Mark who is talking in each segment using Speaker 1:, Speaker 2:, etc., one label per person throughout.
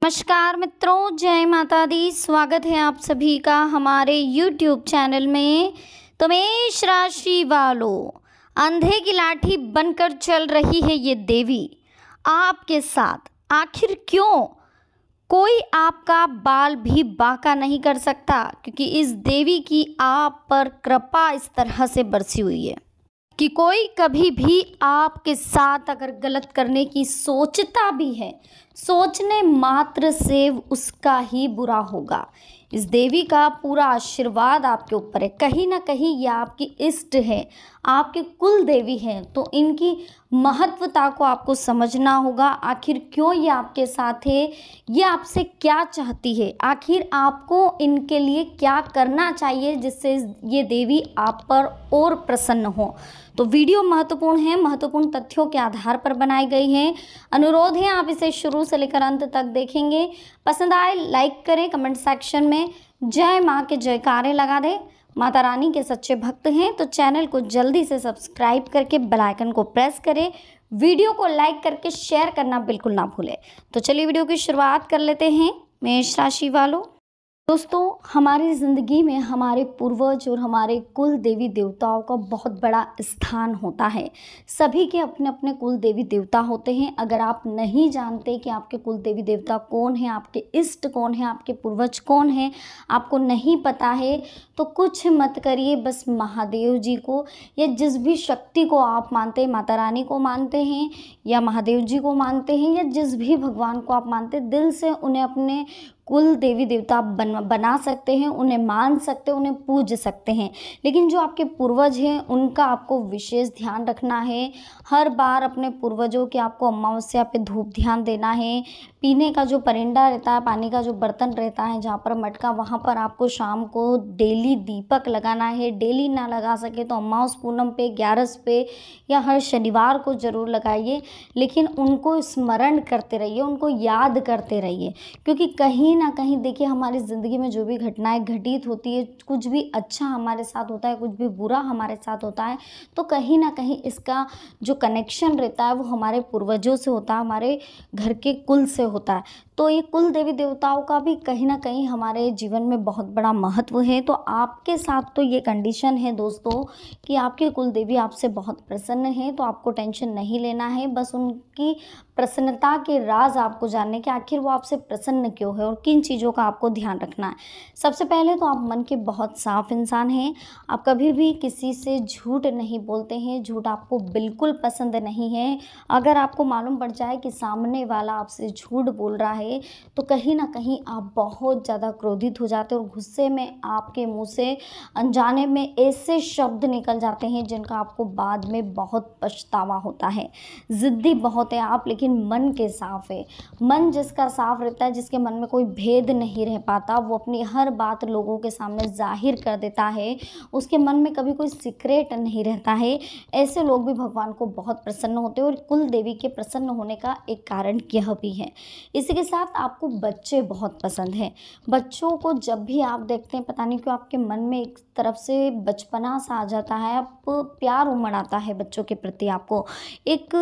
Speaker 1: नमस्कार मित्रों, जय माता दी। स्वागत है आप सभी का हमारे YouTube चैनल में। तो मेष राशि वालों, अंधे की लाठी बनकर चल रही है ये देवी आपके साथ। आखिर क्यों? कोई आपका बाल भी बांका नहीं कर सकता, क्योंकि इस देवी की आप पर कृपा इस तरह से बरसी हुई है कि कोई कभी भी आपके साथ अगर गलत करने की सोचता भी है, सोचने मात्र से उसका ही बुरा होगा। इस देवी का पूरा आशीर्वाद आपके ऊपर है। कहीं ना कहीं ये आपकी इष्ट है, आपकी कुल देवी है, तो इनकी महत्वता को आपको समझना होगा। आखिर क्यों ये आपके साथ है, ये आपसे क्या चाहती है, आखिर आपको इनके लिए क्या करना चाहिए जिससे ये देवी आप पर और प्रसन्न हो। तो वीडियो महत्वपूर्ण है, महत्वपूर्ण तथ्यों के आधार पर बनाई गई है। अनुरोध है आप इसे शुरू से लेकर अंत तक देखेंगे। पसंद आए लाइक करें, कमेंट सेक्शन में जय माँ के जयकारे लगा दें। माता रानी के सच्चे भक्त हैं तो चैनल को जल्दी से सब्सक्राइब करके बेल आइकन को प्रेस करें। वीडियो को लाइक करके शेयर करना बिल्कुल ना भूलें। तो चलिए वीडियो की शुरुआत कर लेते हैं। मेष राशि वालों, दोस्तों, हमारी ज़िंदगी में हमारे पूर्वज और हमारे कुल देवी देवताओं का बहुत बड़ा स्थान होता है। सभी के अपने अपने कुल देवी देवता होते हैं। अगर आप नहीं जानते कि आपके कुल देवी देवता कौन हैं, आपके इष्ट कौन हैं, आपके पूर्वज कौन हैं, आपको नहीं पता है, तो कुछ मत करिए। बस महादेव जी को या जिस भी शक्ति को आप मानते हैं, माता रानी को मानते हैं या महादेव जी को मानते हैं या जिस भी भगवान को आप मानते हैं, दिल से उन्हें अपने कुल देवी देवता बना सकते हैं, उन्हें मान सकते हैं, उन्हें पूज सकते हैं। लेकिन जो आपके पूर्वज हैं उनका आपको विशेष ध्यान रखना है। हर बार अपने पूर्वजों के आपको अमावस्या पे धूप ध्यान देना है। पीने का जो परिंदा रहता है, पानी का जो बर्तन रहता है, जहाँ पर मटका, वहाँ पर आपको शाम को डेली दीपक लगाना है। डेली ना लगा सके तो अमावस पूनम पे, 11 पे या हर शनिवार को ज़रूर लगाइए। लेकिन उनको स्मरण करते रहिए, उनको याद करते रहिए, क्योंकि कहीं ना कहीं देखिए हमारी ज़िंदगी में जो भी घटनाएं घटित होती है, कुछ भी अच्छा हमारे साथ होता है, कुछ भी बुरा हमारे साथ होता है, तो कहीं ना कहीं इसका जो कनेक्शन रहता है वो हमारे पूर्वजों से होता है, हमारे घर के कुल से होता है। तो ये कुल देवी देवताओं का भी कहीं ना कहीं हमारे जीवन में बहुत बड़ा महत्व है। तो आपके साथ तो ये कंडीशन है दोस्तों कि आपके कुल देवी आपसे बहुत प्रसन्न है, तो आपको टेंशन नहीं लेना है। बस उनकी प्रसन्नता के राज आपको जानने के, आखिर वो आपसे प्रसन्न क्यों है और किन चीज़ों का आपको ध्यान रखना है। सबसे पहले तो आप मन के बहुत साफ इंसान हैं। आप कभी भी किसी से झूठ नहीं बोलते हैं, झूठ आपको बिल्कुल पसंद नहीं है। अगर आपको मालूम पड़ जाए कि सामने वाला आपसे झूठ बोल रहा है, तो कहीं ना कहीं आप बहुत ज़्यादा क्रोधित हो जाते हैं और गुस्से में आपके मुंह से अनजाने में ऐसे शब्द निकल जाते हैं जिनका आपको बाद में बहुत पछतावा होता है। ज़िद्दी बहुत है आप, लेकिन मन के साफ है। मन जिसका साफ रहता है, जिसके मन में कोई भेद नहीं रह पाता, वो अपनी हर बात लोगों के सामने जाहिर कर देता है, उसके मन में कभी कोई सीक्रेट नहीं रहता है। ऐसे लोग भी भगवान को बहुत प्रसन्न होते हैं और कुल देवी के प्रसन्न होने का एक कारण यह भी है। इसी के साथ आपको बच्चे बहुत पसंद हैं। बच्चों को जब भी आप देखते हैं, पता नहीं क्यों आपके मन में एक तरफ से बचपना सा आ जाता है, आप प्यार उमड़ आता है बच्चों के प्रति। आपको एक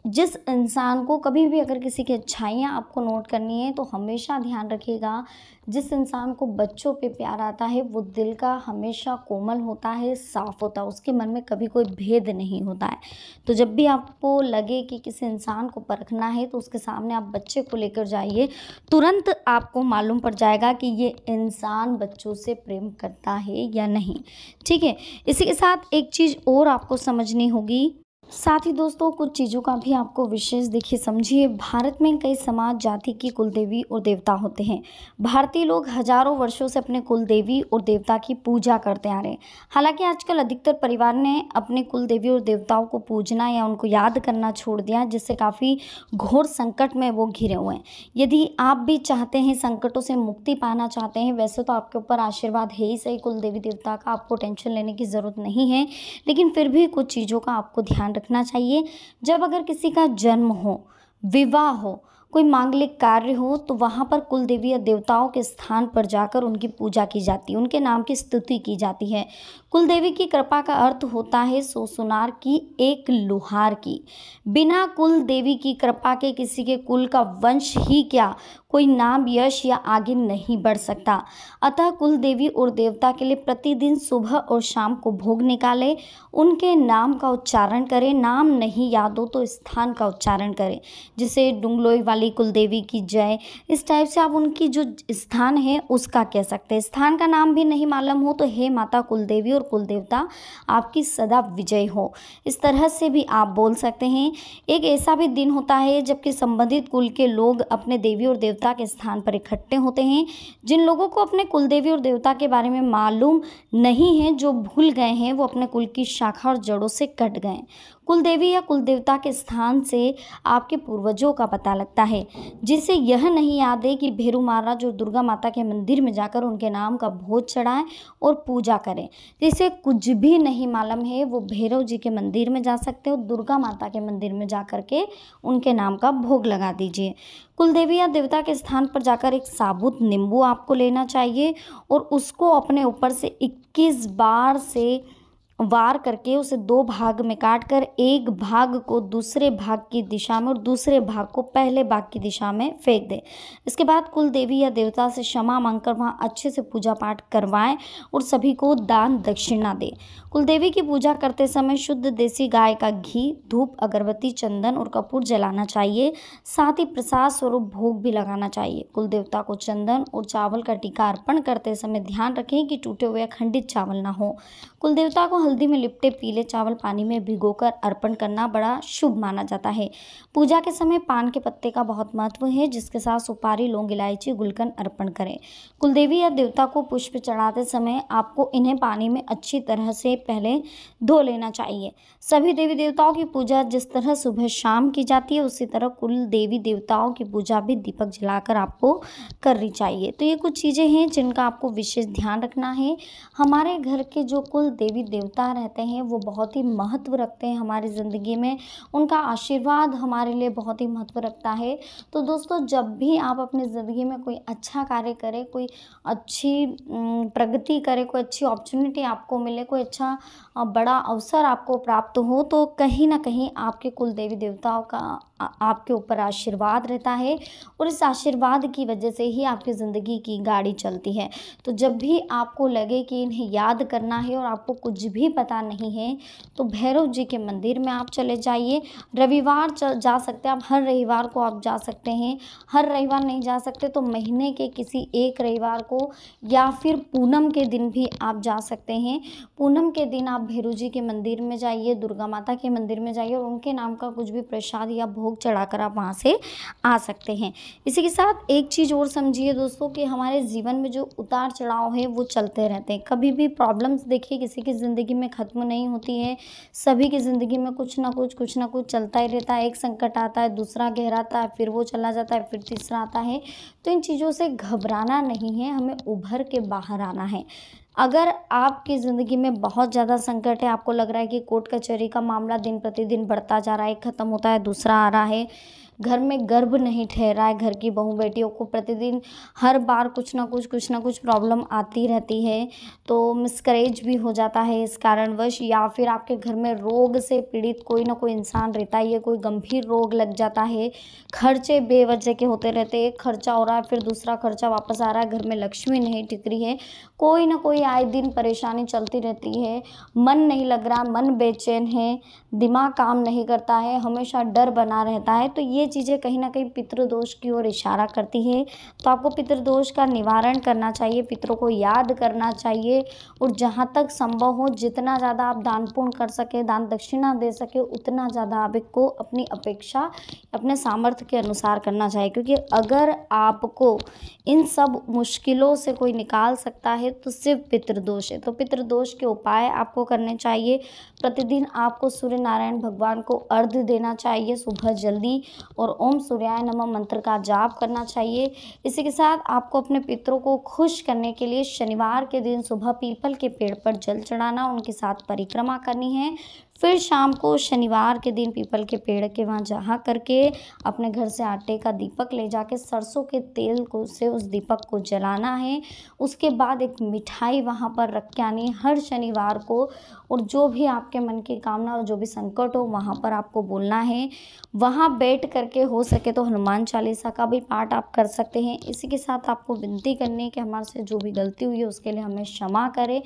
Speaker 1: जिस इंसान को कभी भी अगर किसी की अच्छाइयाँ आपको नोट करनी है, तो हमेशा ध्यान रखिएगा, जिस इंसान को बच्चों पे प्यार आता है वो दिल का हमेशा कोमल होता है, साफ होता है, उसके मन में कभी कोई भेद नहीं होता है। तो जब भी आपको लगे कि किसी इंसान को परखना है, तो उसके सामने आप बच्चे को लेकर जाइए, तुरंत आपको मालूम पड़ जाएगा कि ये इंसान बच्चों से प्रेम करता है या नहीं। ठीक है। इसी के साथ एक चीज़ और आपको समझनी होगी। साथ ही दोस्तों, कुछ चीज़ों का भी आपको विशेष देखिए समझिए। भारत में कई समाज जाति की कुलदेवी और देवता होते हैं। भारतीय लोग हजारों वर्षों से अपने कुलदेवी और देवता की पूजा करते आ रहे हैं। हालांकि आजकल अधिकतर परिवार ने अपने कुलदेवी और देवताओं को पूजना या उनको याद करना छोड़ दिया, जिससे काफ़ी घोर संकट में वो घिरे हुए हैं। यदि आप भी चाहते हैं, संकटों से मुक्ति पाना चाहते हैं, वैसे तो आपके ऊपर आशीर्वाद है ही सही कुलदेवी देवता का, आपको टेंशन लेने की ज़रूरत नहीं है, लेकिन फिर भी कुछ चीज़ों का आपको ध्यान रखना चाहिए। जब अगर किसी का जन्म हो, विवाह हो, कोई मांगलिक कार्य हो, तो वहाँ पर कुल देवी या देवताओं के स्थान पर जाकर उनकी पूजा की जाती है, उनके नाम की स्तुति की जाती है। कुलदेवी की कृपा का अर्थ होता है सौ सुनार की एक लुहार की। बिना कुल देवी की कृपा के किसी के कुल का वंश ही क्या, कोई नाम, यश या आगे नहीं बढ़ सकता। अतः कुल देवी और देवता के लिए प्रतिदिन सुबह और शाम को भोग निकालें, उनके नाम का उच्चारण करें। नाम नहीं याद हो तो स्थान का उच्चारण करें, जिसे डुंगलोई वाली कुलदेवी की जय, इस टाइप से आप उनकी जो स्थान है उसका कह सकते हैं। स्थान का नाम भी नहीं मालूम हो तो हे माता कुलदेवी और कुलदेवता आपकी सदा विजय हो, इस तरह से भी आप बोल सकते हैं। एक ऐसा भी दिन होता है जबकि संबंधित कुल के लोग अपने देवी और देवता के स्थान पर इकट्ठे होते हैं। जिन लोगों को अपने कुल देवी और देवता के बारे में मालूम नहीं है, जो भूल गए हैं, वो अपने कुल की शाखा और जड़ों से कट गए। कुल देवी या कुल देवता के स्थान से आपके पूर्वजों का पता लगता है। जिसे यह नहीं याद है कि भैरू महाराज और दुर्गा माता के मंदिर में जाकर उनके नाम का भोज चढ़ाएं और पूजा करें। जिसे कुछ भी नहीं मालूम है वो भैरव जी के मंदिर में जा सकते हो, दुर्गा माता के मंदिर में जा कर के उनके नाम का भोग लगा दीजिए। कुल देवी या देवता के स्थान पर जाकर एक साबुत नींबू आपको लेना चाहिए और उसको अपने ऊपर से 21 बार से वार करके उसे 2 भाग में काट कर एक भाग को दूसरे भाग की दिशा में और दूसरे भाग को पहले भाग की दिशा में फेंक दें। इसके बाद कुल देवी या देवता से क्षमा मांगकर वहाँ अच्छे से पूजा पाठ करवाएं और सभी को दान दक्षिणा दें। कुल देवी की पूजा करते समय शुद्ध देसी गाय का घी, धूप, अगरबत्ती, चंदन और कपूर जलाना चाहिए। साथ ही प्रसाद स्वरूप भोग भी लगाना चाहिए। कुल देवता को चंदन और चावल का टीका अर्पण करते समय ध्यान रखें कि टूटे हुए या खंडित चावल ना हो। कुल देवता को हल्दी में लिपटे पीले चावल पानी में भिगोकर अर्पण करना बड़ा शुभ माना जाता है। पूजा के समय पान के पत्ते का बहुत महत्व है, जिसके साथ सुपारी, लौंग, इलायची, गुलकंद अर्पण करें। कुलदेवी या देवता को पुष्प चढ़ाते समय आपको इन्हें पानी में अच्छी तरह से पहले धो लेना चाहिए। सभी देवी देवताओं की पूजा जिस तरह सुबह शाम की जाती है, उसी तरह कुल देवी देवताओं की पूजा भी दीपक जलाकर आपको करनी चाहिए। तो ये कुछ चीज़ें हैं जिनका आपको विशेष ध्यान रखना है। हमारे घर के जो कुल देवी देवता रहते हैं वो बहुत ही महत्व रखते हैं हमारी ज़िंदगी में। उनका आशीर्वाद हमारे लिए बहुत ही महत्व रखता है। तो दोस्तों, जब भी आप अपनी ज़िंदगी में कोई अच्छा कार्य करें, कोई अच्छी प्रगति करें, कोई अच्छी अपॉर्चुनिटी आपको मिले, कोई अच्छा बड़ा अवसर आपको प्राप्त हो, तो कहीं ना कहीं आपके कुल देवी देवताओं का आपके ऊपर आशीर्वाद रहता है और इस आशीर्वाद की वजह से ही आपकी ज़िंदगी की गाड़ी चलती है। तो जब भी आपको लगे कि इन्हें याद करना है और आपको कुछ भी पता नहीं है, तो भैरव जी के मंदिर में आप चले जाइए। रविवार जा सकते हैं आप, हर रविवार को आप जा सकते हैं। हर रविवार नहीं जा सकते तो महीने के किसी एक रविवार को या फिर पूनम के दिन भी आप जा सकते हैं। पूनम के दिन आप भैरव जी के मंदिर में जाइए, दुर्गा माता के मंदिर में जाइए और उनके नाम का कुछ भी प्रसाद या भोग चढ़ाकर आप वहाँ से आ सकते हैं। इसी के साथ एक चीज़ और समझिए दोस्तों कि हमारे जीवन में जो उतार चढ़ाव है वो चलते रहते हैं। कभी भी प्रॉब्लम्स देखिए किसी की ज़िंदगी में ख़त्म नहीं होती है। सभी की ज़िंदगी में कुछ ना कुछ चलता ही रहता है। एक संकट आता है, दूसरा गहराता है, फिर वो चला जाता है, फिर तीसरा आता है। तो इन चीज़ों से घबराना नहीं है, हमें उभर के बाहर आना है। अगर आपकी ज़िंदगी में बहुत ज़्यादा संकट है, आपको लग रहा है कि कोर्ट कचहरी का मामला दिन प्रतिदिन बढ़ता जा रहा है, ख़त्म होता है, दूसरा आ रहा है, घर में गर्भ नहीं ठहरा है, घर की बहू बेटियों को प्रतिदिन हर बार कुछ ना कुछ प्रॉब्लम आती रहती है, तो मिसकैरेज भी हो जाता है इस कारणवश, या फिर आपके घर में रोग से पीड़ित कोई ना कोई इंसान रहता ही है, कोई गंभीर रोग लग जाता है, खर्चे बेवजह के होते रहते हैं, एक खर्चा हो रहा है फिर दूसरा खर्चा वापस आ रहा है, घर में लक्ष्मी नहीं टिक रही है, कोई ना कोई आए दिन परेशानी चलती रहती है, मन नहीं लग रहा, मन बेचैन है, दिमाग काम नहीं करता है, हमेशा डर बना रहता है, तो ये चीज़ें कहीं ना कहीं पितृदोष की ओर इशारा करती है। तो आपको पितृदोष का निवारण करना चाहिए, पितरों को याद करना चाहिए और जहाँ तक संभव हो जितना ज़्यादा आप दान पुण्य कर सके, दान दक्षिणा दे सके, उतना ज़्यादा आपको अपनी अपेक्षा अपने सामर्थ्य के अनुसार करना चाहिए। क्योंकि अगर आपको इन सब मुश्किलों से कोई निकाल सकता है तो सिर्फ पितृदोष है। तो पितृदोष के उपाय आपको करने चाहिए। प्रतिदिन आपको सूर्य नारायण भगवान को अर्घ्य देना चाहिए सुबह जल्दी और ओम सूर्याय नमः मंत्र का जाप करना चाहिए। इसी के साथ आपको अपने पितरों को खुश करने के लिए शनिवार के दिन सुबह पीपल के पेड़ पर जल चढ़ाना, उनके साथ परिक्रमा करनी है। फिर शाम को शनिवार के दिन पीपल के पेड़ के वहाँ जा करके अपने घर से आटे का दीपक ले जाके सरसों के तेल को से उस दीपक को जलाना है। उसके बाद एक मिठाई वहाँ पर रख के आनी है हर शनिवार को, और जो भी आपके मन की कामना और जो भी संकट हो वहाँ पर आपको बोलना है। वहाँ बैठ करके हो सके तो हनुमान चालीसा का भी पाठ आप कर सकते हैं। इसी के साथ आपको विनती करनी है कि हमारे से जो भी गलती हुई है उसके लिए हमें क्षमा करें,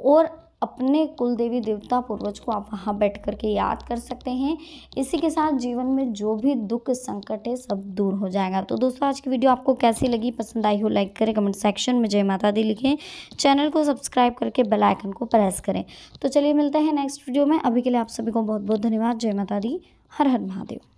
Speaker 1: और अपने कुल देवी देवता पूर्वज को आप वहाँ बैठ कर के याद कर सकते हैं। इसी के साथ जीवन में जो भी दुख संकट है सब दूर हो जाएगा। तो दोस्तों आज की वीडियो आपको कैसी लगी, पसंद आई हो लाइक करें, कमेंट सेक्शन में जय माता दी लिखें, चैनल को सब्सक्राइब करके बेल आइकन को प्रेस करें। तो चलिए मिलते हैं नेक्स्ट वीडियो में। अभी के लिए आप सभी को बहुत बहुत धन्यवाद। जय माता दी। हर हर महादेव।